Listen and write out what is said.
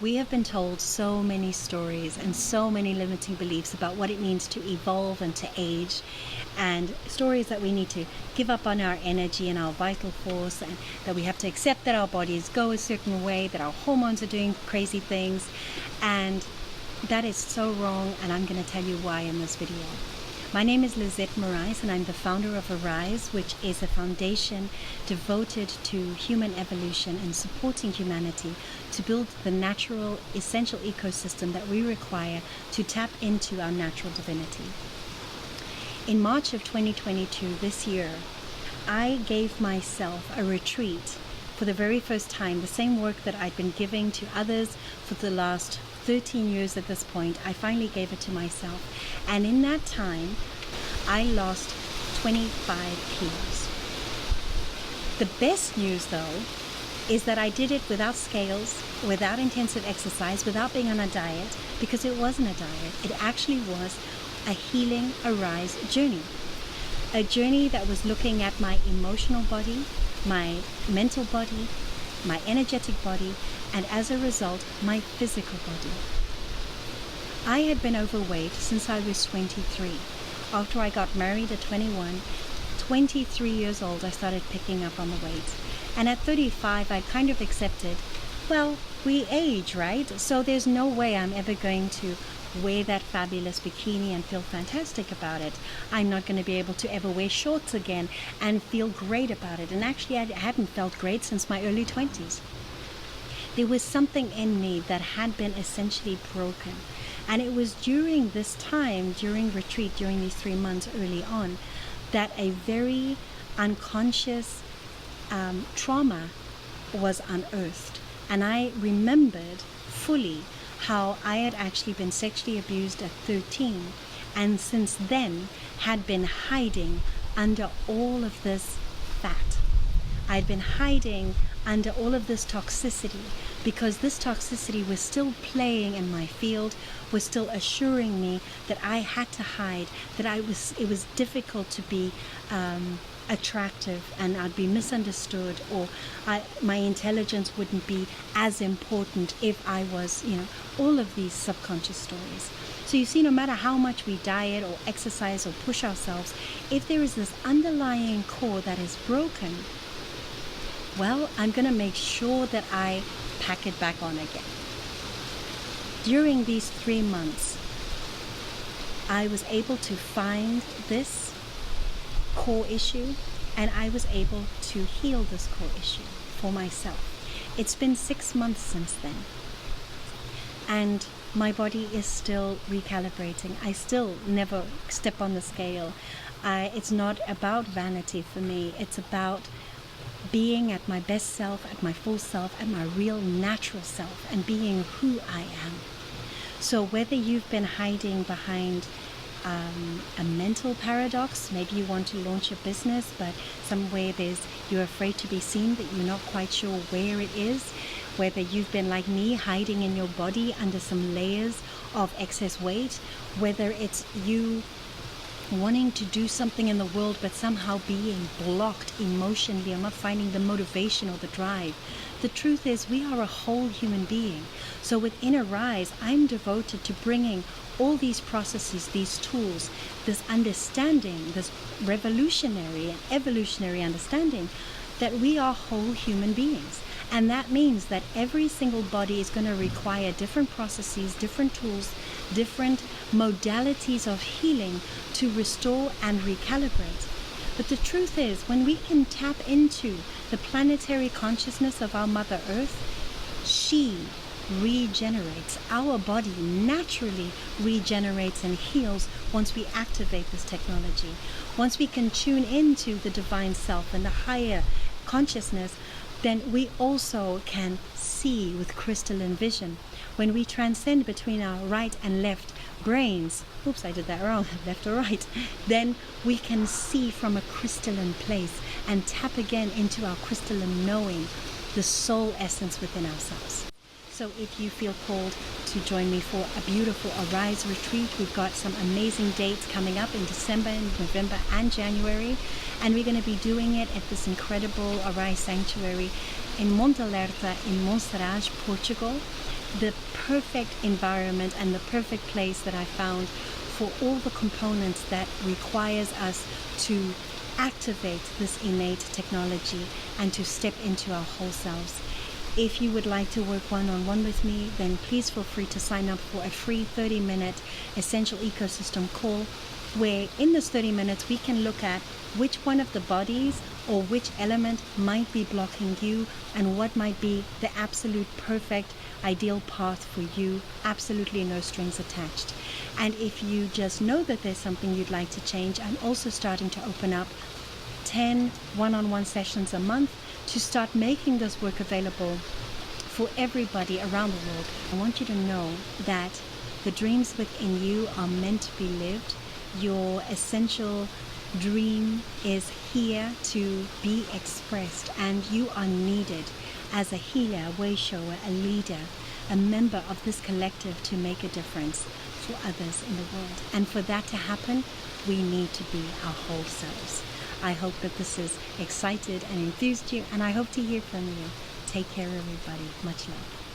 We have been told so many stories and so many limiting beliefs about what it means to evolve and to age, and stories that we need to give up on our energy and our vital force, and that we have to accept that our bodies go a certain way, that our hormones are doing crazy things, and that is so wrong, and I'm going to tell you why in this video. My name is Lizette Morais, and I'm the founder of Arise, which is a foundation devoted to human evolution and supporting humanity to build the natural, essential ecosystem that we require to tap into our natural divinity. In March of 2022, this year, I gave myself a retreat for the very first time, the same work that I'd been giving to others for the last 13 years at this point. I finally gave it to myself, and in that time I lost 25 kilos. The best news though is that I did it without scales, without intensive exercise, without being on a diet, because it wasn't a diet. It actually was a healing Arise journey, a journey that was looking at my emotional body, my mental body, my energetic body, and as a result, my physical body. I had been overweight since I was 23. After I got married at 21, 23 years old, I started picking up on the weight. And at 35, I kind of accepted, well, we age, right? So there's no way I'm ever going to wear that fabulous bikini and feel fantastic about it. I'm not going to be able to ever wear shorts again and feel great about it. And actually, I hadn't felt great since my early 20s. There was something in me that had been essentially broken. And it was during this time, during retreat, during these 3 months early on, that a very unconscious trauma was unearthed. And I remembered fully how I had actually been sexually abused at 13, and since then had been hiding under all of this fat. I'd been hiding under all of this toxicity because this toxicity was still playing in my field, was still assuring me that I had to hide, that it was difficult to be attractive, and I'd be misunderstood, or my intelligence wouldn't be as important if I was, all of these subconscious stories. So you see, no matter how much we diet or exercise or push ourselves, if there is this underlying core that is broken, well, I'm going to make sure that I pack it back on again. During these 3 months, I was able to find this core issue, and I was able to heal this core issue for myself. It's been 6 months since then, and my body is still recalibrating. I still never step on the scale. It's not about vanity for me. It's about being at my best self, at my full self, at my real natural self, and being who I am. So whether you've been hiding behind a mental paradox, maybe you want to launch a business, but somewhere you're afraid to be seen, that you're not quite sure where it is, whether you've been like me, hiding in your body under some layers of excess weight, whether it's you wanting to do something in the world but somehow being blocked emotionally or not finding the motivation or the drive. The truth is, we are a whole human being. So within Arise, I'm devoted to bringing all these processes, these tools, this understanding, this revolutionary and evolutionary understanding that we are whole human beings. And that means that every single body is going to require different processes, different tools, different modalities of healing to restore and recalibrate. But the truth is, when we can tap into the planetary consciousness of our Mother Earth, she regenerates. Our body naturally regenerates and heals once we activate this technology. Once we can tune into the divine self and the higher consciousness, then we also can see with crystalline vision. When we transcend between our right and left brains, oops, I did that wrong, left or right, then we can see from a crystalline place and tap again into our crystalline knowing, the soul essence within ourselves. So if you feel called to join me for a beautiful Arise retreat, we've got some amazing dates coming up in December, November and January, and we're going to be doing it at this incredible Arise sanctuary in Monte Alerta in Monserrate, Portugal. the perfect environment and the perfect place that I found for all the components that requires us to activate this innate technology and to step into our whole selves. If you would like to work one-on-one with me, then please feel free to sign up for a free 30-minute Essential Ecosystem call, where in this 30 minutes we can look at which one of the bodies or which element might be blocking you and what might be the absolute perfect ideal path for you, absolutely no strings attached. And if you just know that there's something you'd like to change, I'm also starting to open up 10 one-on-one sessions a month to start making this work available for everybody around the world. I want you to know that the dreams within you are meant to be lived. Your essential dream is here to be expressed, and you are needed as a healer, a way shower, a leader, a member of this collective to make a difference for others in the world. And for that to happen, we need to be our whole selves. I hope that this has excited and enthused you, and I hope to hear from you. Take care, everybody. Much love.